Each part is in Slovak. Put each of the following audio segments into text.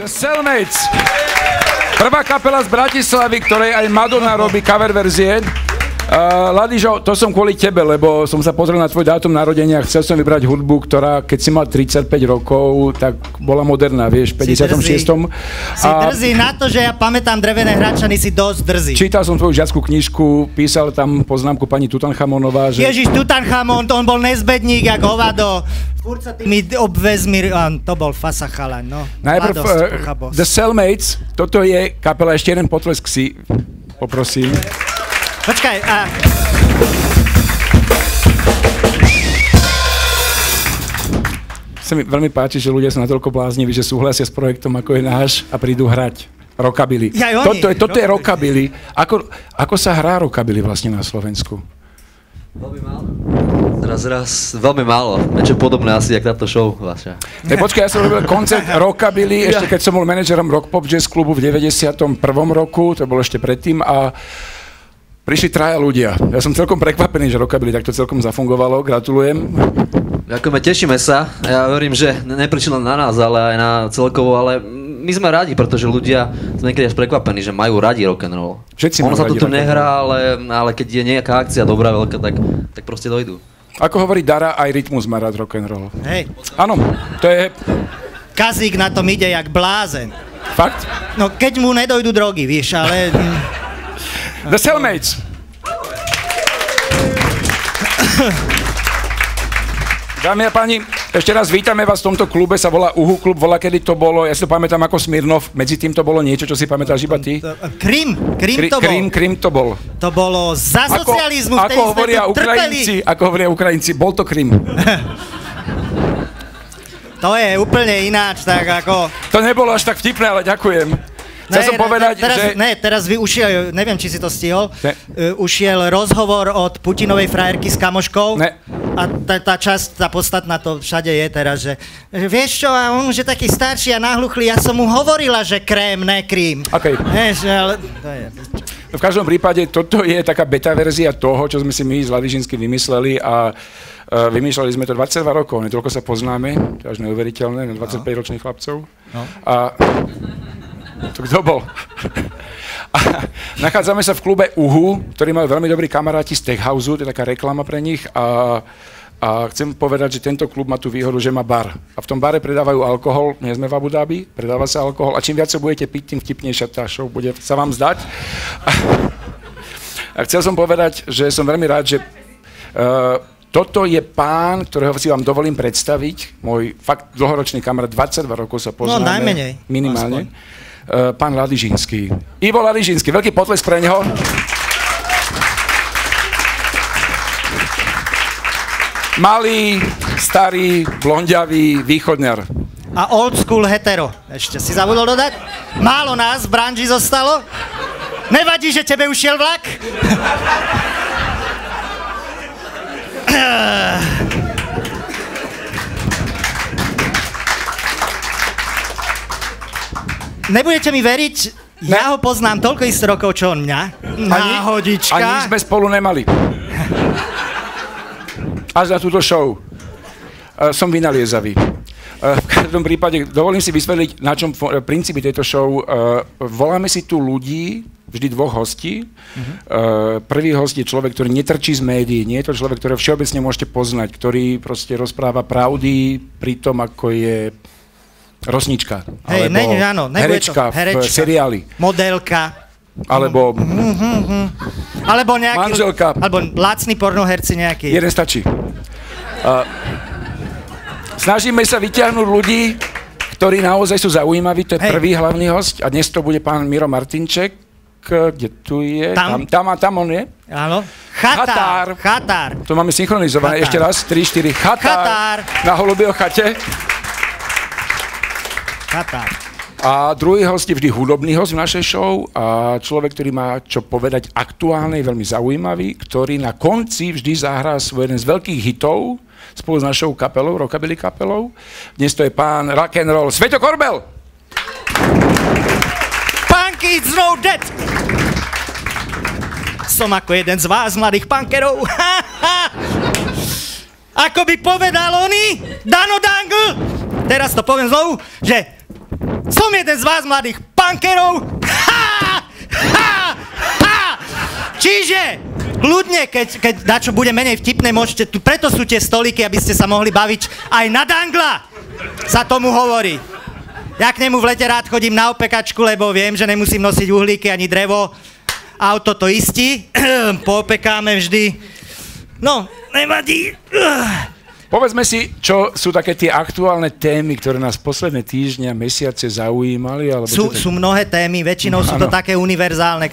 The Cellmates. Prvá kapela z Bratislavy, ktorej aj Madonna robí cover verzie. Ladižo, to som kvôli tebe, lebo som sa pozrel na tvoj dátum narodenia a chcel som vybrať hudbu, ktorá, keď si mal 35 rokov, tak bola moderná, vieš, v 56. Si drzý na to, že ja pamätám Drevené Hradčany, si dosť drzý. Čítal som tvoju žiackú knižku, písal tam poznámku pani Tutanchamonová, že... Ježiš, Tutanchamon, on bol nezbedník, jak hovado. Furt sa tými obväzmi, to bol fasa chalaň, no. Najprv The Cellmates, toto je kapela, ešte jeden potlesk si, poprosím. Počkaj, Sa mi veľmi páči, že ľudia sú natoľko blázniví, že súhlasia s projektom, ako je náš a prídu hrať rockabilly. Toto je rockabilly. Ako sa hrá rockabilly vlastne na Slovensku? Veľmi málo. Raz, veľmi málo. Niečo podobné asi, jak táto show vaša. Počkaj, ja som robil koncert rockabilly, ešte keď som bol manažerom Rock Pop Jazz klubu v 91. roku, to bolo ešte predtým, a prišli traja ľudia. Ja som celkom prekvapený, že rockabilly takto celkom zafungovalo. Gratulujem. Ďakujeme, tešíme sa. Ja verím, že neprišli len na nás, ale aj na celkovo, ale my sme radi, pretože ľudia sme niekedy až prekvapení, že majú radi rock'n'roll. Všetci ono sa tu nehrá, ale keď je nejaká akcia dobrá, veľká, tak proste dojdú. Ako hovorí Dara, aj Rytmus má rád rock'n'roll. Hej. Áno, to je... Kazík na tom ide jak blázen. Fakt? No keď mu nedojdu drogy, víš, ale... The Cellmates. Dámy a páni, ešte raz vítame vás v tomto klube, sa volá Uhu klub, volá kedy to bolo, ja si to pamätám ako Smirnov, medzi tým to bolo niečo, čo si pamätáš iba ty? Krim to bol. Krim to bol. To bolo za socializmu, ako hovoria Ukrajinci, bol to Krim. To je úplne ináč, tak ako... To nebolo až tak vtipné, ale ďakujem. Chcel som povedať, že... Teraz ušiel, neviem, či si to stihol, ušiel rozhovor od Putinovej frajerky s kamoškou. Ne. A tá časť, tá podstatná to všade je teraz, že vieš čo, a on, že taký starší a nahluchlý, ja som mu hovorila, že krém, ne krím. Okay. Vieš, ale to je... V každom prípade, toto je taká beta verzia toho, čo sme si my z Ladižinsky vymysleli a vymýšľali sme to 22 rokov, netoľko sa poznáme, to je až neuveriteľné, na 25-ročných chlapcov. No. A to kto bol? A nachádzame sa v klube Uhu, ktorí majú veľmi dobrí kamaráti z Tech House, to je taká reklama pre nich a chcem povedať, že tento klub má tú výhodu, že má bar. A v tom bare predávajú alkohol, nie sme v Abu Dhabi, predáva sa alkohol a čím viac sa budete piť, tým vtipnejšia tá show bude sa vám zdať. A chcel som povedať, že som veľmi rád, že toto je pán, ktorého si vám dovolím predstaviť, môj fakt dlhoročný kamarát, 22 rokov sa poznáme. No najmenej. Minimálne. Pán Ladižinský. Ivo Ladižinský, veľký potlesk pre neho. Malý, starý, blondiavý, východňar. A old school hetero. Ešte si zabudol dodať? Málo nás v branži zostalo? Nevadí, že tebe ušiel vlak? Nebudete mi veriť, ja ho poznám toľko istých rokov, čo on mňa. Náhodička. Ani sme spolu nemali. Až na túto show. Som vynaliezavý. V každom prípade, dovolím si vysvetliť, na čom princípy tejto show. Voláme si tu ľudí, vždy dvoch hostí. Prvý host je človek, ktorý netrčí z médií, nie je to človek, ktorého všeobecne môžete poznať, ktorý proste rozpráva pravdy pri tom, ako je rosnička, alebo herečka v seriáli. Modelka. Alebo... Alebo nejaký... Manželka. Alebo lacný pornoherci nejaký. Jeden stačí. Snažíme sa vyťahnuť ľudí, ktorí naozaj sú zaujímaví. To je prvý hlavný host. A dnes to bude pán Miro Martinček. Kde tu je? Tam on je. Áno. Chatár. To máme synchronizované. Ešte raz. 3, 4. Chatár. Na Holubieho chate. A druhý host je vždy hudobný host v našej show a človek, ktorý má čo povedať aktuálne, veľmi zaujímavý, ktorý na konci vždy zahrá svoj jeden z veľkých hitov spolu s našou kapelou, rockabilly kapelou. Dnes to je pán rock'n'roll Sveto Korbel. Punk is no dead. Som ako jeden z vás, mladých punkerov. Ako by povedal oný Dano Dangle. Teraz to poviem znovu, že Som jeden z vás, mladých punkerov. Čiže, kľudne, keď dačo bude menej vtipné, môžete tu, preto sú tie stolíky, aby ste sa mohli baviť aj na dangla, sa tomu hovorí. Ja k nemu v lete rád chodím na opekačku, lebo viem, že nemusím nosiť uhlíky ani drevo. Auto to istí, poopekáme vždy. No, nevadí. Povedzme si, čo sú také tie aktuálne témy, ktoré nás posledné týždne a mesiace zaujímali? Alebo sú mnohé témy, väčšinou sú to také univerzálne,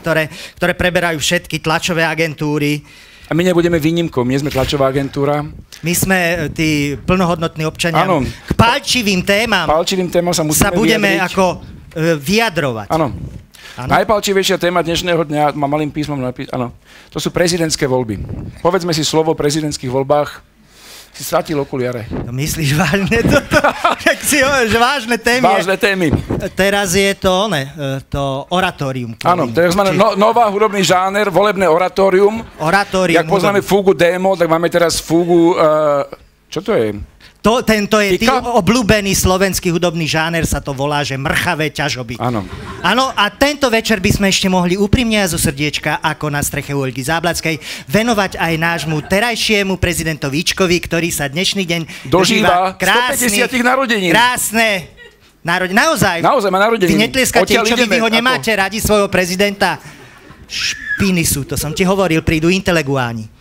ktoré preberajú všetky tlačové agentúry. A my nebudeme výnimkou, my sme tlačová agentúra. My sme tí plnohodnotní občania. Áno. K palčivým témam sa budeme vyjadriť. ako vyjadrovať. Áno. Najpalčivejšia téma dnešného dňa, mám malým písmom napísať, áno, to sú prezidentské voľby. Povedzme si slovo o prezidentských voľbách. Si strátil okuliare. No myslíš vážne toto? Tak si hovoríš, vážne témy. Vážne témy. Teraz je to, to oratórium. Áno, to je nová hudobný žáner, volebné oratórium. Oratórium. Jak poznáme fúgu démo, tak máme teraz fúgu, čo to je? Tento je obľúbený slovenský hudobný žáner, sa to volá, že mrchavé ťažoby. Áno. Áno, a tento večer by sme ešte mohli úprimne a zo srdiečka, ako na streche u Olgy Záblackej, venovať aj nášmu terajšiemu prezidentovi Ičkovi, ktorý sa dnešný deň dožíva 150 narodenín. Krásne. Naozaj. Naozaj má narodeniny. Vy netlieskate Ičovi, vy ho nemáte radi svojho prezidenta. Špiny sú, to som ti hovoril, prídu intelektuáni.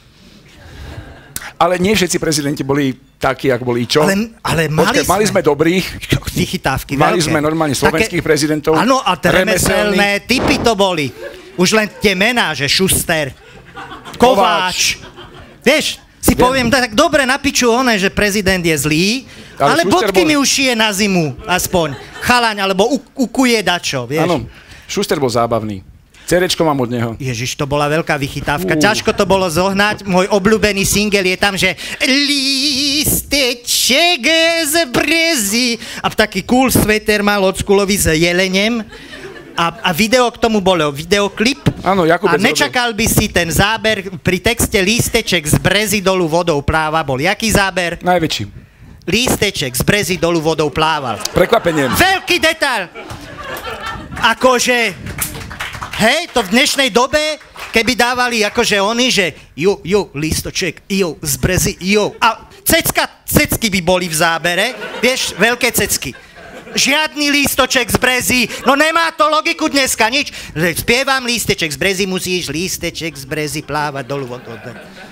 Ale nie všetci prezidenti boli takí, ako boli Ičo. Ale mali sme dobrých. Vychytávky Mali veľké. sme normálne slovenských prezidentov. Áno, a remeselné typy to boli. Už len tie mená, že Šuster, Kováč. Vieš, si poviem tak dobre na piču že prezident je zlý, ale bodky mi ušije na zimu, aspoň. Chalaň, alebo ukuje dačo, vieš. Áno, Šuster bol zábavný. Cerečko mám od neho. Ježiš, to bola veľká vychytávka. Ťažko to bolo zohnať. Môj obľúbený single je tam, že lísteček z brezy. A taký cool sweater mal od Skulovi s jelenem. A video k tomu bolo videoklip. Áno, Jakubec. A nečakal by si ten záber pri texte lísteček z brezy dolu vodou pláva. Bol jaký záber? Najväčší. Lísteček z brezy dolu vodou plával. Prekvapenie. Veľký detail. Akože... Hej, to v dnešnej dobe, keby dávali akože oni, že lístoček, z brezy, a cecky by boli v zábere, vieš, veľké cecky. Žiadny lístoček z brezy, no nemá to logiku dneska, nič. Spievam lísteček z brezy, musíš lísteček z brezy plávať dolu vodou.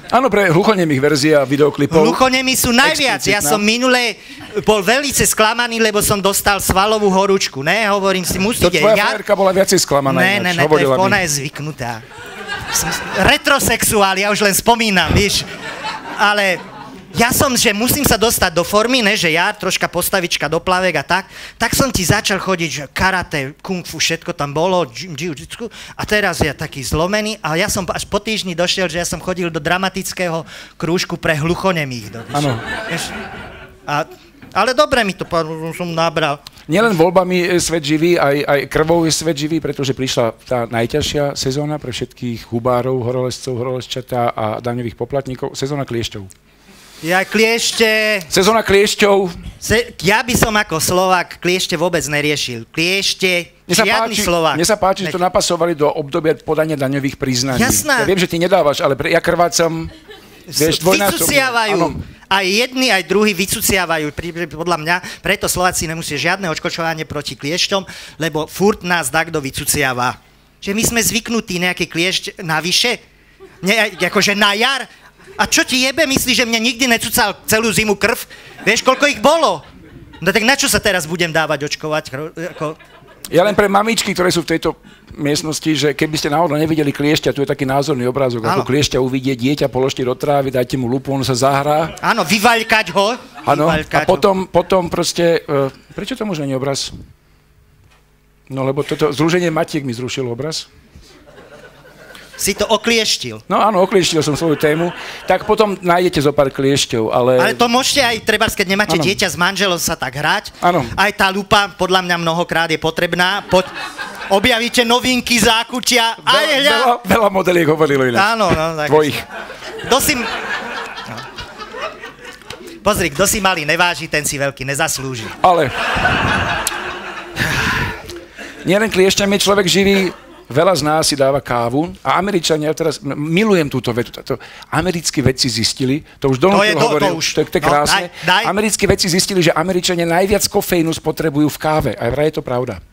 Áno, pre hluchonemých verzia videoklipov. Hluchonemi sú najviac. Ja som minule bol veľmi sklamaný, lebo som dostal svalovú horúčku. Ne, hovorím si, musíte. To tvoja frajerka bola viacej sklamaná. Ne, ona je zvyknutá. Som retrosexuál, ja už len spomínam, víš. Ale ja som, že musím sa dostať do formy, ne, že ja troška postavička do plavek a tak som ti začal chodiť, že karate, kung fu, všetko tam bolo, jiu-jitsu, a teraz je taký zlomený a ja som až po týždni došiel, že ja som chodil do dramatického krúžku pre hluchonemých. Áno. Ale dobre mi to som nabral. Nielen voľbami je svet živý, aj krvou je svet živý, pretože prišla tá najťažšia sezóna pre všetkých hubárov, horolezcov, horolezčatá a daňových poplatníkov, sezóna kliešťov. Ja kliešte... Sezóna kliešťov. Ja by som ako Slovák kliešte vôbec neriešil. Kliešte, žiadny Slovák. Mne sa páči, že to napasovali do obdobia podania daňových priznaní. Jasná. Ja viem, že ty nedávaš, ale ja krvácam, vieš, dvojnásobne. Vycuciavajú. Aj jedni, aj druhí vycuciavajú. Podľa mňa, preto Slováci nemusia žiadne odškočovanie proti kliešťom, lebo furt nás takto vycuciava. Že my sme zvyknutí nejaký kliešť navyše, akože na jar. A čo ti jebe, myslíš, že mňa nikdy necucal celú zimu krv? Vieš, koľko ich bolo? No tak na čo sa teraz budem dávať očkovať? Ja len pre mamičky, ktoré sú v tejto miestnosti, že keby ste náhodou nevideli kliešťa, tu je taký názorný obrázok, ako kliešťa uvidie, dieťa položte do trávy, dajte mu lupu, on sa zahrá. Áno, vyvaľkať ho. Áno, a potom proste, prečo to možno nie obraz? No lebo toto Združenie Matiek mi zrušilo obraz. Si to oklieštil. No áno, oklieštil som svoju tému. Tak potom nájdete zo pár kliešťov, ale... Ale to môžete aj, trebárs, keď nemáte dieťa s manželom sa tak hrať. Áno. Aj tá lupa, podľa mňa mnohokrát je potrebná. Objavíte novinky, zákutia. Veľa modeliek hovorilo ináč. Áno, no. Tak tvojich. Pozri, kto si malý neváži, ten si veľký nezaslúži. Ale... nielen kliešťami je človek živý, veľa z nás si dáva kávu a Američania, teraz milujem túto vetu, americkí vedci zistili, to už Donald hovoril, to je krásne, americkí vedci zistili, že Američania najviac kofeínu spotrebujú v káve a vraj je to pravda.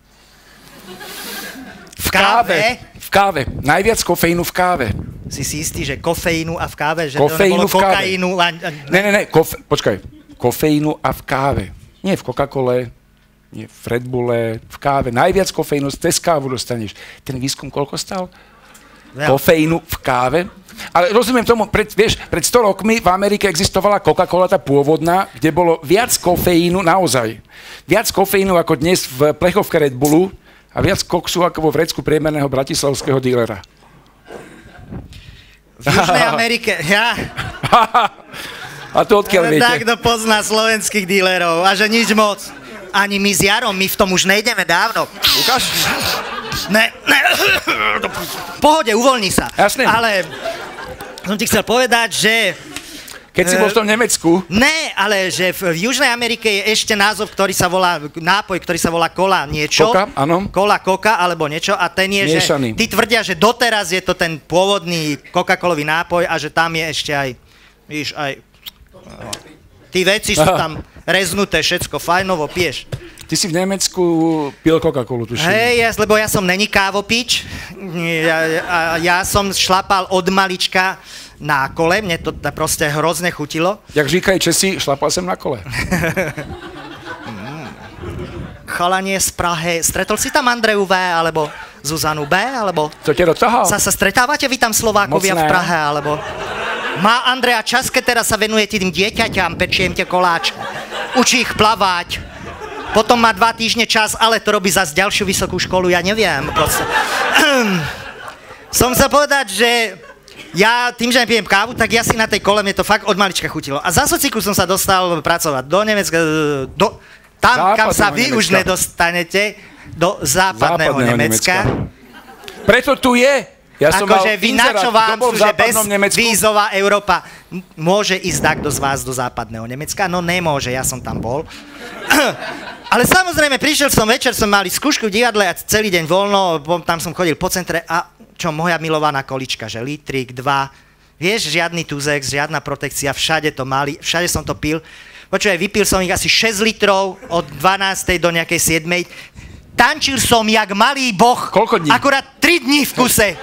V káve? V káve. Najviac kofeínu v káve. Si istý, že kofeínu a v káve? Že kofeínu v káve. Kokainu a... Ne, počkaj. Kofeínu a v káve. Nie v Coca-Cole, nie v Red Bulle, v káve. Najviac kofeínu cez kávu dostaneš. Ten výskum koľko stal? Kofeínu v káve. Ale rozumiem tomu, pred 100 rokmi v Amerike existovala Coca-Cola, tá pôvodná, kde bolo viac kofeínu, naozaj. Viac kofeínu ako dnes v plechovke Red Bullu, a viac koksu ako vo vrecku priemerného bratislavského dílera. V Južnej Amerike, A to odkiaľ viete? Tak kto pozná slovenských dílerov a že nič moc. Ani my s Jarom, my v tom už nejdeme dávno. Ukáž? Ne. V pohode, uvoľni sa. Jasne. Ale som ti chcel povedať, že... Keď si bol v tom Nemecku? Ne, ale že v Južnej Amerike je ešte nápoj, ktorý sa volá cola niečo. Coca, áno. Coca, alebo niečo. A ten je, miešaný. Že tí tvrdia, že doteraz je to ten pôvodný Coca-Colový nápoj a že tam je ešte aj, víš, aj... Tí veci sú tam reznuté, všetko fajnovo piješ. Ty si v Nemecku pil Coca-Colu, tuším. Hej, lebo ja som není kávopič. Ja som šlapal od malička na kole, mne to proste hrozne chutilo. Jak říkají Česi, šlapal som na kole. Chalanie z Prahy. Stretol si tam Andreju V, alebo Zuzanu B, alebo... To ťa dotáhal? Sa stretávate vy tam Slovákovia v Prahe, alebo... Má Andrea čas, keď teraz sa venujete tým dieťaťam, pečiem tie koláč. Učí ich plavať. Potom má 2 týždne čas, ale to robí zase ďalšiu vysokú školu, ja neviem. Proste. Som sa povedať, že ja tým, že nepijem kávu, tak ja si na tej kole, mne to fakt od malička chutilo. A za sociku som sa dostal pracovať do Nemecka, tam, kam sa vy už nedostanete, do západného Nemecka. Preto tu je. Ja som akože vy na čo vám sú, že bez Nemecku? vízová Európa môže ísť takto z vás do západného Nemecka? No nemôže, ja som tam bol. Ale samozrejme, prišiel som večer, som mali skúšku v divadle a celý deň voľno, tam som chodil po centre a čo moja milovaná količka, že litrik, 2, vieš, žiadny tuzex, žiadna protekcia, všade to mali, všade som to pil. Počúvaj, vypil som ich asi 6 litrov od 12. do nejakej 7. Tančil som jak malý boh. Koľko dní? Akurát 3 dní v kuse.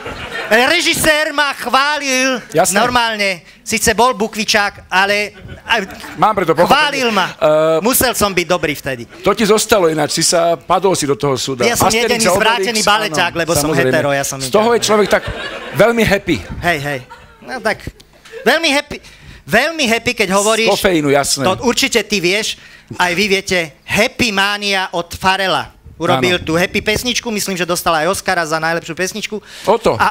Režisér ma chválil. Jasné. Normálne. Sice bol bukvičák, ale mám preto chválil ma. Musel som byť dobrý vtedy. To ti zostalo ináč, padol si do toho súda. Ja som jediný zvrátený baleťák, lebo som hetero. Ja som z toho je človek tak veľmi happy. Hej. No tak, veľmi happy, keď hovoríš... Z kofeínu, jasné. To určite ty vieš, aj vy viete, Happy Mania od Pharrella. Urobil tú happy pesničku, myslím, že dostal aj Oscara za najlepšiu pesničku.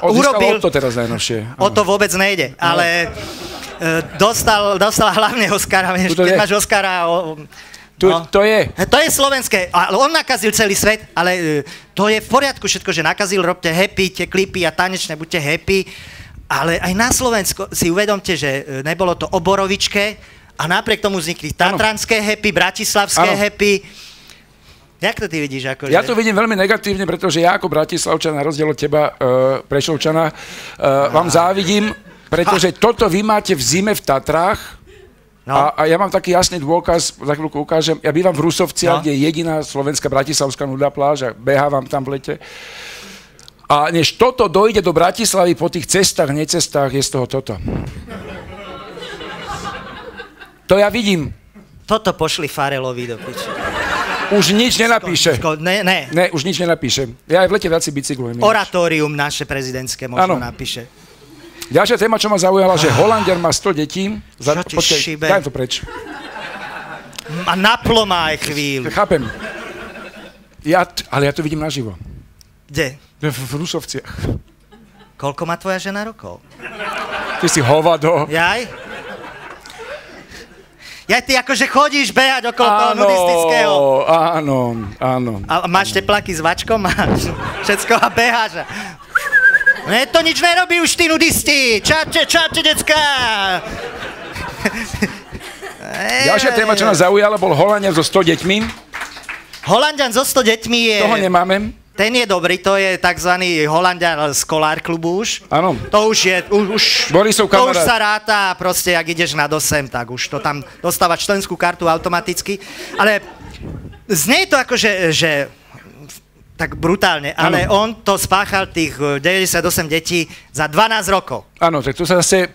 Urobil to teraz najnovšie. O to vôbec nejde, ale dostal hlavne Oscara, vieš, keď máš Oscara... To je. To je slovenské, ale on nakazil celý svet, ale to je v poriadku všetko, že nakazil, robte happy, tie klipy a tanečné, buďte happy, ale aj na Slovensku si uvedomte, že nebolo to o Borovičke a napriek tomu vznikli tatranské happy, bratislavské happy. Jak to ty vidíš? Akože? Ja to vidím veľmi negatívne, pretože ja ako Bratislavčan, na rozdiel od teba, Prešovčana, vám závidím, pretože toto vy máte v zime v Tatrách a ja mám taký jasný dôkaz, za chvíľku ukážem, ja bývam v Rusovciach, kde je jediná slovenská bratislavská nuda pláž a behávam tam v lete. A než toto dojde do Bratislavy po tých cestách, necestách, je z toho toto. To ja vidím. Toto pošli Pharrellovi do piče. Už nič nenapíše. Ne, už nič nenapíše. Ja aj v lete viac si bicyklujem. Oratórium naše prezidentské možno napíše. Ďalšia téma, čo ma zaujala, že Holandian má 100 detí. Čo ti šibe? Daj to preč. A naplo má aj chvíľu. Chápem. Ale ja to vidím naživo. Kde? V Rusovciach. Koľko má tvoja žena rokov? Ty si hovado. Jaj? Ja ty akože chodíš behať okolo toho nudistického. Áno. A máš tepláky s vačkom? Máš všetko a beháš. Ne, to nič nerobí už tí nudisti. Čaute, decká. Ďalšia téma, čo nás zaujala, bol Holandian so 100 deťmi. Holandian so 100 deťmi je... Toho nemáme. Ten je dobrý, to je takzvaný Holanďan z Kolár klubu už. Áno. To už je, už Borisov to kamarát. už sa ráta, proste, ak ideš nad 8, tak už to tam dostáva členskú kartu automaticky. Ale znie to ako, že tak brutálne, ale on to spáchal tých 98 detí za 12 rokov. Áno, tak tu sa zase...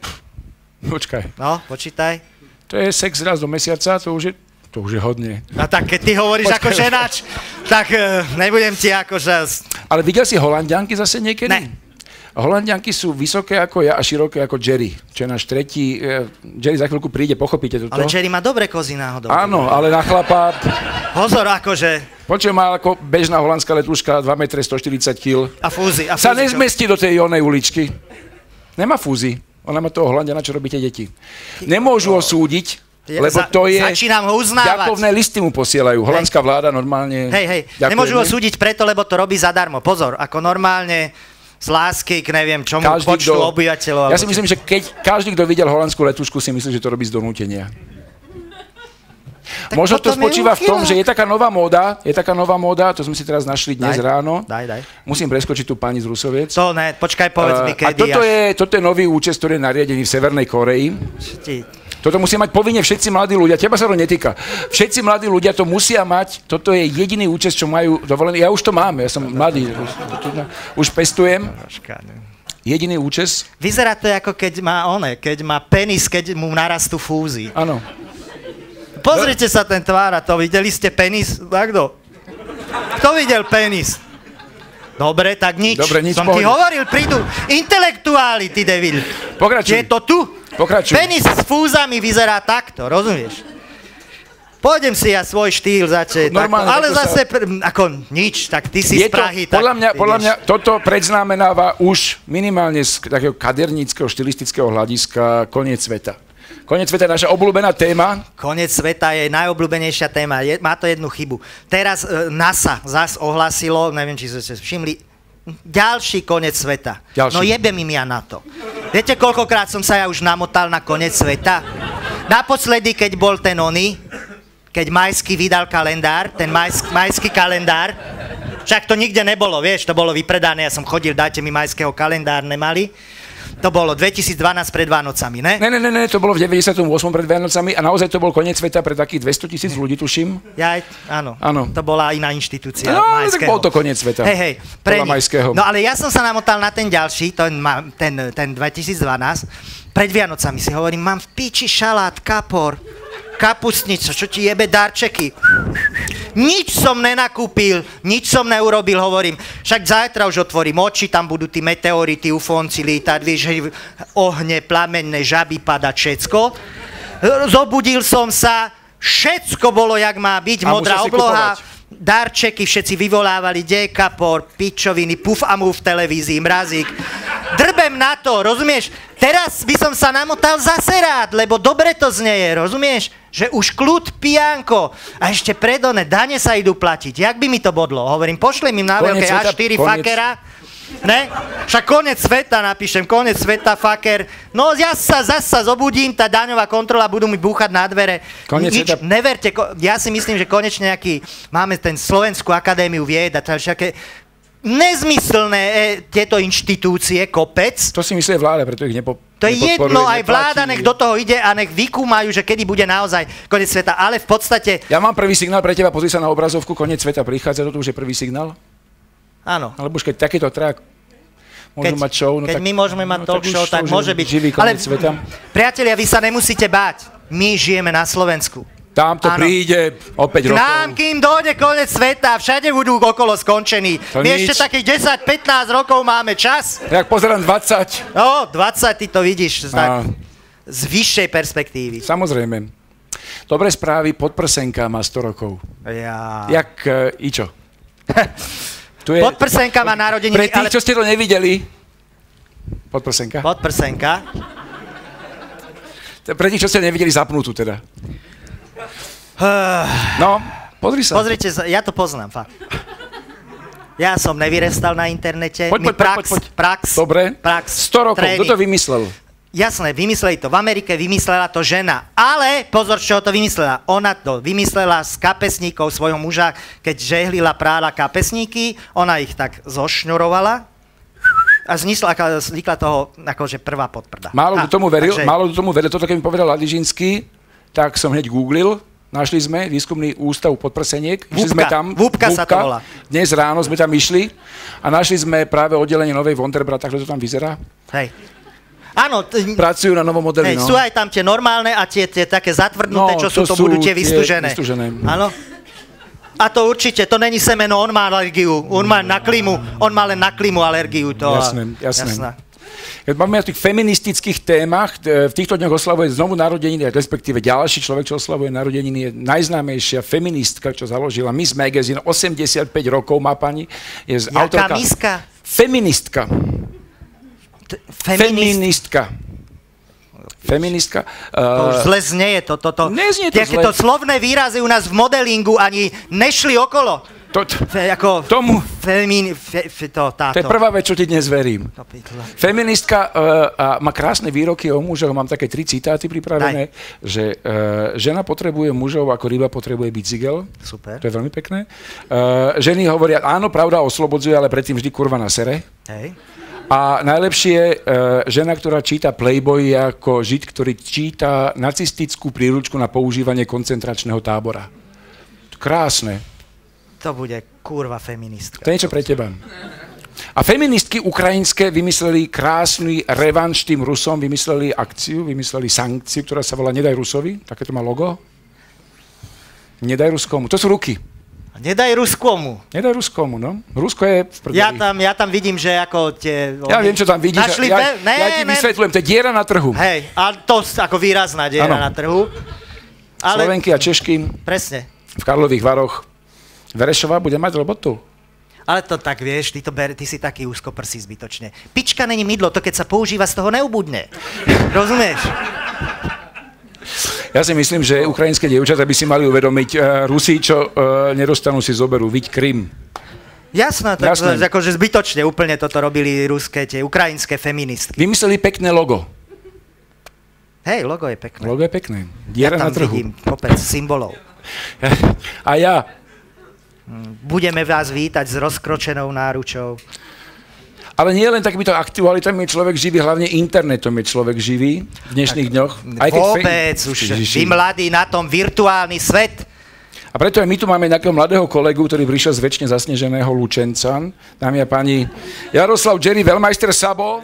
Počkaj. No, počítaj. To je sex raz do mesiaca, to už je hodne. A tak keď ty hovoríš ako ženač, tak nebudem ti akože... Ale videl si Holanďanky zase niekedy? Ne. Holanďanky sú vysoké ako ja a široké ako Jerry, čo je náš tretí... Jerry za chvíľku príde, pochopíte toto? Ale Jerry má dobré kozy náhodou. Áno, ale na chlapa... Pozor, akože... Počujem, má ako bežná holandská letuška, 2 m 140 kg. A fúzi. Sa nezmestí do tej onej uličky. Nemá fúzi. Ona má toho Holanďana, čo robíte deti. Nemôžu ho súdiť, lebo to je... Začínam ho uznávať. Ďakovné listy mu posielajú. Holandská vláda normálne... Hej, nemôžu ho súdiť preto, lebo to robí zadarmo. Pozor, ako normálne z lásky k neviem čomu, počtu obyvateľov. Ja si myslím, že keď každý, kto videl holandskú letušku, si myslí, že to robí z donútenia. Tak možno to spočíva v tom, uchyla. že je taká nová móda, to sme si teraz našli dnes ráno. Daj. Musím preskočiť tú pani z Rusoviec. To ne, počkaj, povedz mi, kedy. A toto je nový účes, ktorý je nariadený v Severnej Koreji. Toto musí mať povinne všetci mladí ľudia, teba sa to netýka. Všetci mladí ľudia to musia mať, toto je jediný účes, čo majú dovolený. Ja už to mám, ja som mladý, už pestujem. Jediný účes. Vyzerá to ako keď má penis, keď mu narastú fúzy. Áno. Pozrite sa ten tvár a to, videli ste penis? Takto. Kto videl penis? Dobre, tak nič. Dobre, nič, som ti hovoril, prídu intelektuáli, ty devil. Pokračuj. Je to tu? Pokračuj. Penis s fúzami vyzerá takto, rozumieš? Pôjdem si ja svoj štýl začať, ale zase, ako nič, tak ty si z Prahy. Podľa mňa toto predznamenáva už minimálne z takého kaderníckeho, štilistického hľadiska koniec sveta. Koniec sveta je naša obľúbená téma. Koniec sveta je najobľúbenejšia téma. Má to jednu chybu. Teraz NASA zas ohlasilo, neviem, či ste všimli, ďalší koniec sveta. Ďalší. No jebem im ja na to. Viete, koľkokrát som sa ja už namotal na koniec sveta? Naposledy, keď bol ten keď Majský vydal kalendár, ten majský kalendár, však to nikde nebolo, vieš, to bolo vypredané, ja som chodil, dajte mi majského kalendár, nemali. To bolo 2012 pred Vánocami, ne? Ne, to bolo v 98. pred Vánocami a naozaj to bol koniec sveta pre takých 200 000 ľudí, tuším. Áno. To bola iná inštitúcia tak Majského. bol to koniec sveta. Hej, pre Majského. No ale ja som sa namotal na ten ďalší, ten 2012. Pred Vianocami si hovorím, mám v píči šalát, kapor, kapustnica, čo ti jebe darčeky. Nič som nenakúpil, nič som neurobil, hovorím. Však zajtra už otvorím oči, tam budú tí meteority, ufonci lítať, vieš, ohne, plamenné, žaby padať, všetko. Zobudil som sa, všetko bolo, jak má byť, modrá obloha, darčeky, všetci vyvolávali, dekapor, pičoviny, puf a mu v televízii, mrazík. Drbem na to, rozumieš? Teraz by som sa namotal zase rád, lebo dobre to znieje, rozumieš? Že už kľud, pijanko a ešte predone, dane sa idú platiť. Jak by mi to bodlo? Hovorím, pošlem im na veľké A4 fakera. Ne? Však koniec sveta napíšem, koniec sveta, faker. No ja sa zasa zobudím, tá daňová kontrola, budú mi búchať na dvere. Nič, neverte, ja si myslím, že konečne máme ten Slovenskú akadémiu vied a všaké nezmyslné tieto inštitúcie, kopec. To si myslí vláda, preto ich to je jedno, aj vláda nech do toho ide a nech vykúmajú, že kedy bude naozaj koniec sveta, ale v podstate... Ja mám prvý signál pre teba, pozri sa na obrazovku, koniec sveta prichádza, toto už je prvý signál? Áno. Alebo už keď takéto trak môžu mať show, no keď tak... my môžeme mať talk show, tak môže byť. Živý koniec sveta. Priatelia, vy sa nemusíte báť. My žijeme na Slovensku. Tam to príde o 5 rokov. K nám, kým dojde koniec sveta, všade budú okolo skončení. My ešte takých 10-15 rokov máme čas. Jak pozerám 20. No, 20 ty to vidíš z vyššej perspektívy. Samozrejme. Dobré správy, Podprsenka má 100 rokov. Jak Ičo. Podprsenka má narodeniny. Pre tých, čo ste to nevideli. Podprsenka. Podprsenka. Pre tých, čo ste nevideli, zapnutú teda. No, pozri sa. Pozrite sa, ja to poznám, fakt. Ja som nevyrestal na internete. Poď. Prax. Dobre. 100 rokov, kto to vymyslel? Jasné, vymysleli to v Amerike, vymyslela to žena. Ale pozor, čo to vymyslela. Ona to vymyslela z kapesníkov svojho muža, keď žehlila prála kapesníky, ona ich tak zošňurovala a vznikla toho akože prvá podprda. Málo do tomu veril, toto keď mi povedal Ladižinský, tak som hneď googlil, našli sme výskumný ústav podprseniek, išli sme tam, Vúbka sa to volá. Dnes ráno sme tam išli a našli sme práve oddelenie novej Wonderbra, takže to tam vyzerá. Hej. Áno. Pracujú na novom modeli, Sú aj tam tie normálne a tie také zatvrdnuté, čo sú, to budú tie vystúžené. Áno. A to určite, to není semeno, on má alergiu, on má na klímu, on má len na klímu alergiu. To, Jasné. Keď máme o tých feministických témach, v týchto dňoch oslavuje znovu narodeniny, respektíve ďalší človek, čo oslavuje narodeniny, je najznámejšia feministka, čo založila Miss Magazine, 85 rokov má pani. Je jaká miska? Feministka. Feministka. To už zle znie toto. Neznie to zle. Takéto slovné výrazy u nás v modelingu ani nešli okolo. To je prvá vec, čo ti dnes verím. Feministka má krásne výroky o mužoch, mám také 3 citáty pripravené, že žena potrebuje mužov, ako ryba potrebuje bicykel. Super. To je veľmi pekné. Ženy hovoria, áno, pravda oslobodzuje, ale predtým vždy kurva na sere. Hej. A najlepšie žena, ktorá číta Playboy, je ako Žid, ktorý číta nacistickú príručku na používanie koncentračného tábora. Krásne. To bude kurva feministka. To je niečo pre teba. A feministky ukrajinské vymysleli krásny revanš tým Rusom, vymysleli akciu, vymysleli sankciu, ktorá sa volá Nedaj Rusovi, takéto má logo. Nedaj Ruskomu, to sú ruky. Nedaj Ruskomu. Nedaj Ruskomu, no. Rusko je v prdeli. Ja tam vidím, že ako tie... Ja viem, čo tam vidíš. Ja ti vysvetľujem, to je diera na trhu. Hej, a to ako výrazná diera na trhu. Ale... Slovenky a Češky. Presne. V Karlových Varoch. Verešová bude mať robotu. Ale to tak vieš, ty si taký úzkoprsý zbytočne. Pička není mydlo, to keď sa používa, z toho neubudne. Rozumieš? Ja si myslím, že ukrajinské dievčatá by si mali uvedomiť, Rusi, čo nedostanú, si zoberú, viď Krym. Jasné, akože zbytočne úplne toto robili ruské, tie ukrajinské feministky. Vymysleli pekné logo. Hej, logo je pekné. Logo je pekné. Diera na trhu. Vidím kopec symbolov. A ja. Budeme vás vítať s rozkročenou náručou. Ale nie len takýmito aktualitami je človek živý, hlavne internetom je človek živý v dnešných dňoch. Vôbec, už vy mladí na tom virtuálny svet. A preto aj my tu máme nejakého mladého kolegu, ktorý prišiel z väčšine zasneženého Lučenca. Dámy a páni, Jaroslav Jerry Veľmajster Sabo.